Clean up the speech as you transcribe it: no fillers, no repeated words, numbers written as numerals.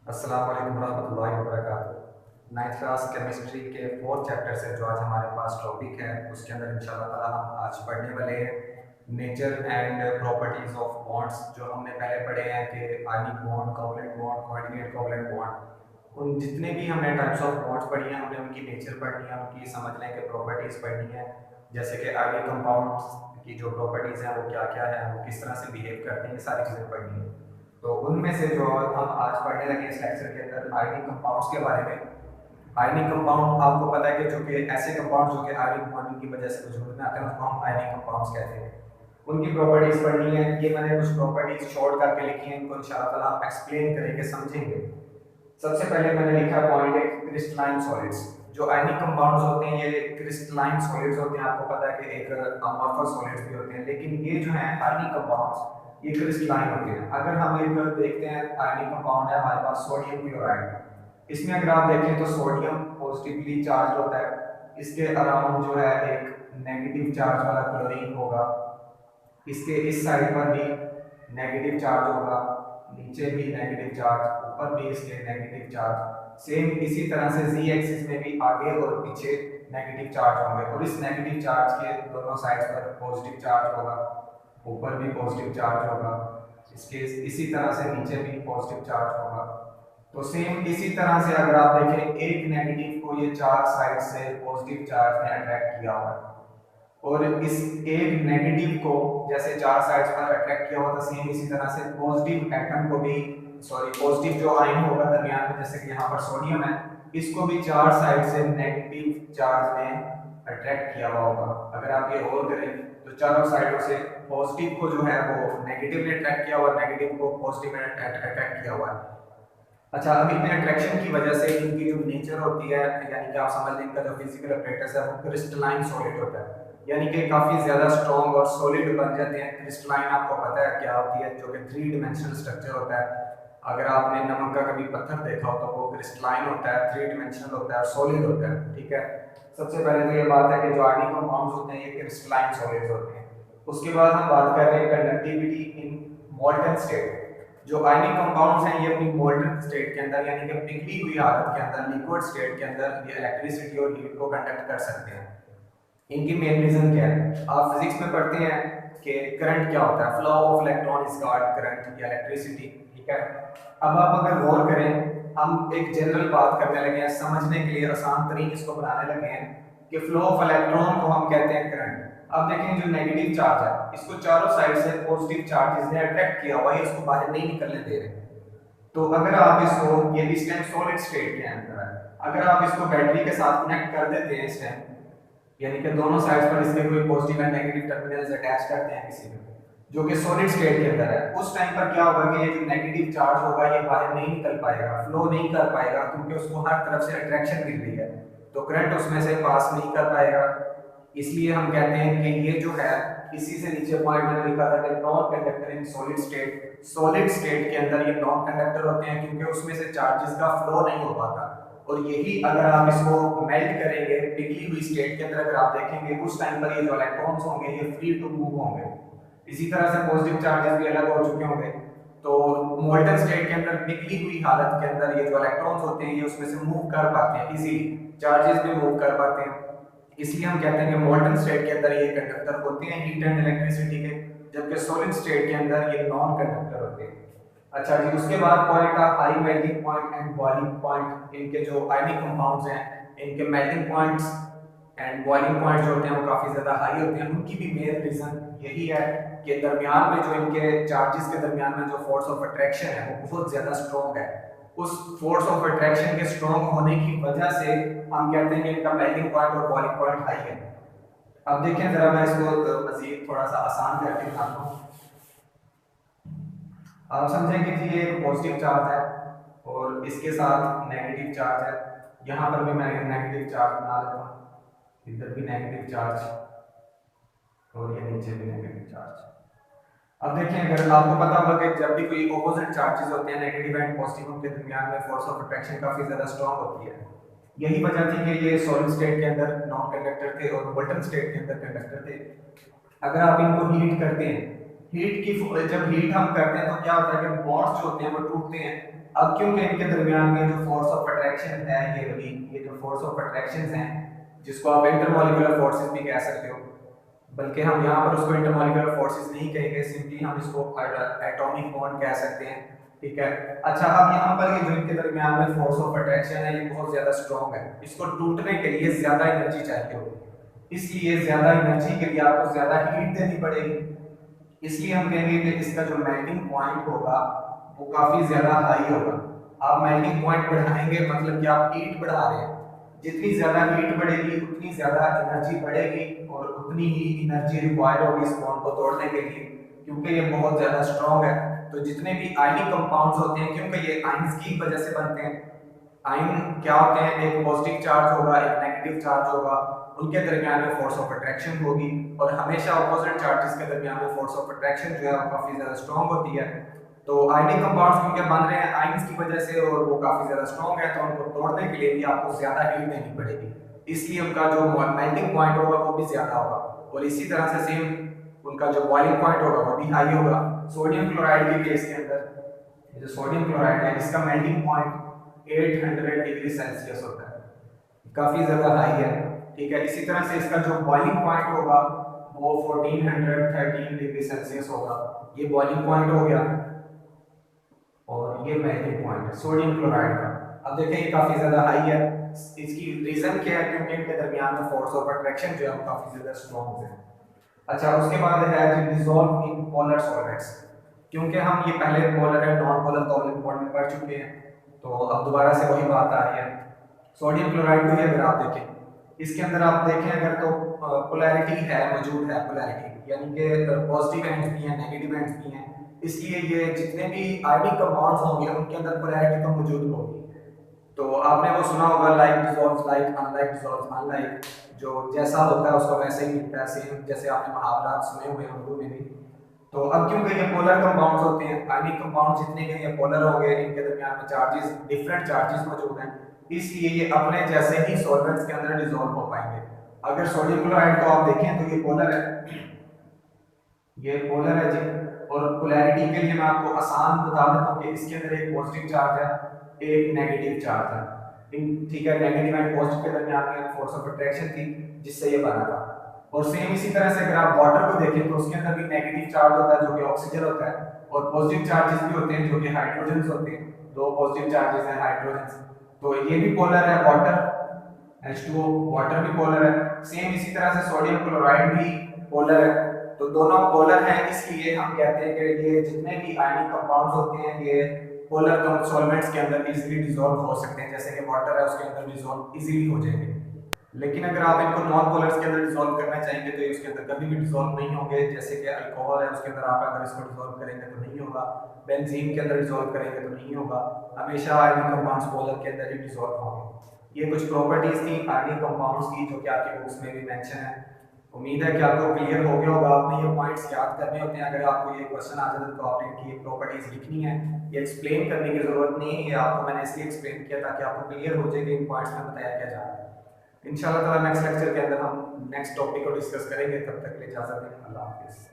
अस्सलाम वालेकुम रहमतुल्लाहि व बरकातुहू। नाइन्थ क्लास केमिस्ट्री के फोर्थ चैप्टर से जो आज हमारे पास टॉपिक है उसके अंदर इंशाल्लाह ताला हम आज पढ़ने वाले हैं nature and properties of bonds. जो हमने पहले पढ़े हैं कि ionic bond, covalent bond, coordinate covalent bond, उन जितने भी हमने टाइप्स ऑफ बॉन्ड्स पढ़ी हैं हमने उनकी नेचर पढ़नी है, उनकी समझ लें कि प्रॉपर्टीज पढ़नी है। जैसे कि आयनिक कंपाउंड्स की जो प्रॉपर्टीज हैं वो क्या क्या है, वो किस तरह से बिहेव करते हैं, ये सारी चीज़ें पढ़नी है। तो उनमें से जो हम आज पढ़ने लगे इस लेक्चर के अंदर आयनिक कंपाउंड्स के बारे में। आयनिक कंपाउंड आपको पता है कि जो कि ऐसे कंपाउंड जो कि आयनिक बॉन्डिंग की वजह से वजूद में आते हैं उसको हम आयनिक कंपाउंड्स कहते हैं। उनकी प्रॉपर्टीज पढ़नी है। ये मैंने कुछ प्रॉपर्टीज शॉर्ट करके लिखी हैं, इनको इंशाल्लाह ताला हम एक्सप्लेन करेंगे, समझेंगे। सबसे पहले मैंने लिखा पॉइंट है क्रिस्टलाइन सॉलिड्स। जो आयनिक कंपाउंड्स होते हैं ये क्रिस्टलाइन सॉलिड्स होते हैं। आपको पता है कि एक अमॉर्फस सॉलिड्स भी होते हैं, लेकिन ये जो है आयनिक कंपाउंड्स ये क्रिस्टलाइन होते हैं। अगर हम एक देखते हैं आयनिक कंपाउंड है हमारे पास सोडियम क्लोराइड, इसमें अगर आप देखें तो सोडियम पॉजिटिवली चार्ज होता है, इसके अराउंड जो है एक नेगेटिव चार्ज वाला क्लोरीन होगा, इसके इस साइड पर भी नेगेटिव चार्ज होगा, नीचे भी नेगेटिव चार्ज, ऊपर भी इसके नेगेटिव चार्ज। सेम इसी तरह से जी एक्सिस में भी आगे और पीछे नेगेटिव चार्ज होंगे, और इस नेगेटिव चार्ज के दोनों साइड्स पर पॉजिटिव चार्ज होगा, ऊपर भी पॉजिटिव चार्ज होगा, इसके इसी तरह से नीचे भी पॉजिटिव चार्ज होगा। तो सेम इसी तरह से अगर आप देखें एक नेगेटिव को ये चार साइड से पॉजिटिव चार्ज ने अट्रैक्ट किया हुआ है, और इस एक नेगेटिव को जैसे चार साइड्स पर अट्रैक्ट किया हुआ था, सेम इसी तरह से पॉजिटिव एटम को भी, सॉरी पॉजिटिव जो आयन होगा दरमियान में, जैसे कि यहाँ पर सोडियम है, इसको भी चार साइड से नेगेटिव चार्ज ने अट्रैक्ट किया हुआ होगा। अगर आप ये और करें तो चारों साइडों से पॉजिटिव को जो है वो नेगेटिव ने अट्रैक्ट किया हुआ, नेगेटिव को पॉजिटिव ने अट्रैक्ट किया हुआ है। अच्छा, अब इतने अट्रैक्शन की वजह से इनकी जो नेचर होती है, यानी कि आप समझ लें इनका जो फिजिकल अपरेटस है वो क्रिस्टलाइन सॉलिड होता है, यानी कि काफ़ी ज़्यादा स्ट्रॉन्ग और सॉलिड बन जाते हैं। क्रिस्टलाइन आपको पता है क्या होती है, जो कि थ्री डिमेंशनल स्ट्रक्चर होता है। अगर आपने नमक का कभी पत्थर देखा हो तो वो क्रिस्टलाइन होता है, थ्री डिमेंशनल होता है और सॉलिड होता है। ठीक है, सबसे पहले तो ये बात है कि जो आयनिक कंपाउंड्स होते हैं ये क्रिस्टलाइन सॉलिड्स होते हैं। उसके बाद हम बात कर रहे हैं कंडक्टिविटी इन मोल्टन स्टेट। जो आयनिक कंपाउंड्स हैं ये अपनी मोल्टन स्टेट के अंदर, यानी कि पिघली हुई हालत के अंदर, लिक्विड स्टेट के अंदर ये इलेक्ट्रिसिटी और हीट को कंडक्ट कर सकते हैं। इनकी मेन रीजन क्या है, आप फिजिक्स में पढ़ते हैं कि करंट क्या होता है, flow of electron is called current या इलेक्ट्रिसिटी। ठीक है, अब आप अगर गौर करें, हम एक जनरल बात करने लगे हैं, समझने के लिए आसान तरीन इसको बनाने लगे हैं कि फ्लो ऑफ इलेक्ट्रॉन को हम कहते हैं करंट। अब देखें जो नेगेटिव चार्ज है इसको चारों साइड से पॉजिटिव चार्जेस ने अट्रैक्ट किया हुआ है, इसको बाहर नहीं निकलने दे रहे। तो अगर आप इसको, ये इस टाइम सॉलिड स्टेट के अंदर है, अगर आप इसको बैटरी के साथ कनेक्ट कर देते हैं इस टाइम, यानी कि दोनों साइड्स पर इसके कोई positive and negative terminals attach करते हैं किसी में, जो कि सॉलिड स्टेट के अंदर है, उस टाइम पर क्या होगा कि ये जो नेगेटिव चार्ज होगा ये बाहर नहीं निकल पाएगा, फ्लो नहीं कर पाएगा, क्योंकि उसको हर तरफ से अट्रैक्शन मिल रही है, तो करंट उसमें से पास नहीं कर पाएगा। इसलिए हम कहते हैं कि ये जो है, इसी से नीचे पॉइंट मैंने लिखा था कि non conductor in solid state. Solid state के अंदर ये नॉन कंडक्टर होते हैं क्योंकि उसमें से चार्जेस का फ्लो नहीं हो पाता। और यही अगर आप इसको मेल्ट करेंगे पिघली हुई स्टेट के अंदर, अगर आप देखेंगे उस टाइम पर ये जो इलेक्ट्रॉन्स होंगे ये फ्री टू मूव होंगे। इसी तरह से पॉजिटिव चार्जेस भी अलग हो चुके होंगे। तो मोल्टन स्टेट के अंदर पिघली हुई हालत के अंदर ये जो इलेक्ट्रॉन्स होते हैं ये उसमें से मूव कर पाते हैं, इजीली चार्जेस भी मूव कर पाते हैं। इसलिए हम कहते हैं कि मोल्टन स्टेट के अंदर ये कंडक्टर होते हैं हीट एंड इलेक्ट्रिसिटी के, जबकि सॉलिड स्टेट के अंदर ये नॉन कंडक्टर होते हैं। अच्छा जी, उसके बाद पॉइंट था high melting point and boiling point. इनके जो आयनिक कंपाउंड्स हैं इनके melting points and boiling point जो होते हैं वो काफ़ी ज़्यादा हाई होते हैं। उनकी भी मेन रीज़न यही है कि दरमियान में जो इनके चार्जेस के दरमियान में जो फोर्स ऑफ अट्रैक्शन है वो बहुत ज़्यादा स्ट्रॉन्ग है। उस फोर्स ऑफ अट्रैक्शन के स्ट्रॉन्ग होने की वजह से हम कहते हैं कि इनका मेल्टिंग पॉइंट और बॉइलिंग पॉइंट हाई है। अब देखें जरा, मैं इसको मजीद थोड़ा सा आसान करके दिखाता हूँ। आप समझेंगे कि ये एक पॉजिटिव चार्ज है और इसके साथ नेगेटिव चार्ज है। यहाँ पर भी मैं नेगेटिव चार्ज बना लेता हूँ, इधर भी नेगेटिव चार्ज और ये नीचे भी नेगेटिव चार्ज। अब देखें, अगर आपको पता होगा कि जब भी कोई ऑपोजिट चार्जेस होते हैं नेगेटिव एंड पॉजिटिव, उनके दरमियान में फोर्स ऑफ अट्रैक्शन काफी ज्यादा स्ट्रांग होती है। यही वजह थी कि ये सॉलिड स्टेट के अंदर नॉन कंडक्टर थे और मोल्टन स्टेट के अंदर कंडक्टर थे। अगर आप इनको हीट करते हैं, जब हीट हम करते हैं तो क्या होता है कि बॉन्ड्स जो होते हैं वो टूटते हैं। अब क्योंकि इनके दरमियान में जो फोर्स ऑफ अट्रैक्शन है, ये जो फोर्स ऑफ अट्रैक्शन हैं, जिसको आप इंटरमॉलिक्यूलर फोर्सेस भी कह सकते हो, बल्कि हम यहाँ पर उसको इंटरमॉलिक्यूलर फोर्सेस नहीं कहेंगे, सिंपली हम इसको एटॉमिक बॉन्ड कह सकते हैं। ठीक है। अच्छा, अब यहाँ पर ये जो इनके दरमियान में फोर्स ऑफ अट्रैक्शन है, ये बहुत ज्यादा स्ट्रॉन्ग है। इसको टूटने के लिए ज्यादा एनर्जी चाहिए होगी, इसलिए ज्यादा एनर्जी के लिए आपको ज्यादा हीट देनी पड़ेगी। इसलिए हम कहेंगे कि इसका जो मेल्टिंग पॉइंट होगा वो काफी ज्यादा हाई होगा। आप मेल्टिंग पॉइंट बढ़ाएंगे मतलब कि आप हीट बढ़ा रहे हैं। जितनी ज्यादा हीट बढ़ेगी उतनी ज्यादा एनर्जी बढ़ेगी और उतनी ही एनर्जी रिक्वायर होगी इस बॉन्ड को तोड़ने के लिए, क्योंकि ये बहुत ज्यादा स्ट्रॉन्ग है। तो जितने भी आयनिक कंपाउंड्स होते हैं, क्योंकि ये आयंस की वजह से बनते हैं, आयन क्या होते हैं, एक पॉजिटिव चार्ज होगा एक नेगेटिव चार्ज होगा, उनके दरमियान में फोर्स ऑफ अट्रैक्शन होगी, और हमेशा अपोजिट चार्जेस के दरमियान में फोर्स ऑफ अट्रैक्शन जो है वो काफी ज्यादा स्ट्रॉन्ग होती है। तो आयनिक कंपाउंड्स क्योंकि बन रहे हैं आयंस की वजह से और वो काफी ज्यादा स्ट्रॉन्ग है, तो उनको तोड़ने के लिए भी आपको ज्यादा हीट देनी पड़ेगी, इसलिए उनका जो मेल्टिंग पॉइंट होगा वो भी ज्यादा होगा। और इसी तरह से सेम उनका जो बॉइलिंग पॉइंट होगा वो भी हाई होगा। सोडियम क्लोराइड के केस के अंदर जो सोडियम क्लोराइड है इसका मेल्टिंग पॉइंट 800 डिग्री सेल्सियस होता है, काफी ज्यादा हाई है। ठीक है। इसी तरह से इसका जो बॉइलिंग पॉइंट होगा वो 1413 डिग्री सेल्सियस होगा। ये बॉइलिंग पॉइंट हो गया और ये मेल्टिंग पॉइंट है सोडियम क्लोराइड का। अब देखें ये काफी ज्यादा हाई है, इसकी रीजन क्या है, क्योंकि इनके दरमियान में फोर्स ऑफ अट्रैक्शन जो है वो काफी ज्यादा स्ट्रॉन्ग है। अच्छा, उसके बाद है जो डिसॉल्व इन पोलर सॉल्वेंट्स, क्योंकि हम ये पहले पोलर है नॉन पोलर कॉवलेंट बॉन्ड में पढ़ चुके हैं, तो अब दोबारा से वही बात आ रही है। सोडियम क्लोराइड को ही अगर आप देखें, इसके अंदर आप देखें अगर तो पोलैरिटी है, मौजूद है पोलैरिटी, यानी कि पॉजिटिव एंड्स भी हैं नेगेटिव एंड्स भी हैं, इसलिए ये जितने भी आयनिक कंपाउंड्स होंगे उनके अंदर पोलैरिटी तो मौजूद होगी। तो आपने वो सुना होगा like dissolves like, unlike dissolves unlike, जो जैसा होता है उसका वैसे ही मिलता है, सेम जैसे आपने मुहावरात सुने हुए हैं उर्दू में भी। तो अब क्योंकि ये पोलर कंपाउंड्स होते हैं, आयनिक कंपाउंड जितने भी ये पोलर हो गए, इनके दरमियान में चार्जेस डिफरेंट चार्जेस मौजूद हैं, इसलिए ये अपने जैसे ही सॉल्वेंट्स के अंदर डिसॉल्व हो पाएंगे। अगर सोडियम क्लोराइड को आप देखें तो ये पोलर है, ये पोलर है जी। और पोलैरिटी के लिए मैं आपको आसान बता देता हूँ कि इसके अंदर एक पॉजिटिव चार्ज है एक नेगेटिव चार्ज है। ठीक है, नेगेटिव एंड पॉजिटिव के दरमियान में फोर्स ऑफ अट्रैक्शन थी जिससे ये बना था। और सेम इसी तरह से अगर आप वाटर को देखें तो उसके अंदर भी नेगेटिव चार्ज होता है जो कि ऑक्सीजन होता है, और पॉजिटिव चार्जेस भी होते हैं जो कि हाइड्रोजन होते हैं, दो पॉजिटिव चार्जेस हैं हाइड्रोजन। तो ये भी पोलर है, वाटर H2O वाटर भी पोलर है। सेम इसी तरह से सोडियम क्लोराइड भी पोलर है। तो दोनों पोलर हैं, इसलिए हम कहते हैं कि ये जितने भी आयनिक कंपाउंड्स होते हैं ये पोलर सॉल्वेंट्स के अंदर इजीली डिसॉल्व हो सकते हैं, जैसे कि वाटर है उसके अंदर डिसॉल्व इजीली हो जाएंगे। लेकिन अगर आप इनको नॉन पोलर्स के अंदर डिसॉल्व करना चाहेंगे तो ये उसके अंदर कभी भी डिसॉल्व नहीं होंगे। जैसे कि अल्कोहल है उसके अंदर आप अगर इसको डिसॉल्व करेंगे तो नहीं होगा, बेंजीन के अंदर डिसॉल्व करेंगे तो नहीं होगा, हमेशा आयनिक कंपाउंड्स पोलर के अंदर ही डिसॉल्व होंगे। ये कुछ प्रॉपर्टीज थी आयनिक कंपाउंड्स की जो कि आपकी बुक्स में भी मेंशन है। उम्मीद है कि आपको क्लियर हो गया होगा। आपने ये पॉइंट्स याद करने होते हैं, अगर आपको ये क्वेश्चन आ जाता तो आपने इनकी प्रॉपर्टीज लिखनी है, ये एक्सप्लेन करने की जरूरत नहीं है, ये आपको मैंने इसलिए एक्सप्लेन किया ताकि आपको क्लियर हो जाए कि इन पॉइंट्स में बताया क्या जा रहा है। इंशाल्लाह ताला नेक्स्ट लेक्चर के अंदर हम नेक्स्ट टॉपिक को डिस्कस करेंगे, तब तक के लिए इजाजत दें, अल्लाह हाफिज़।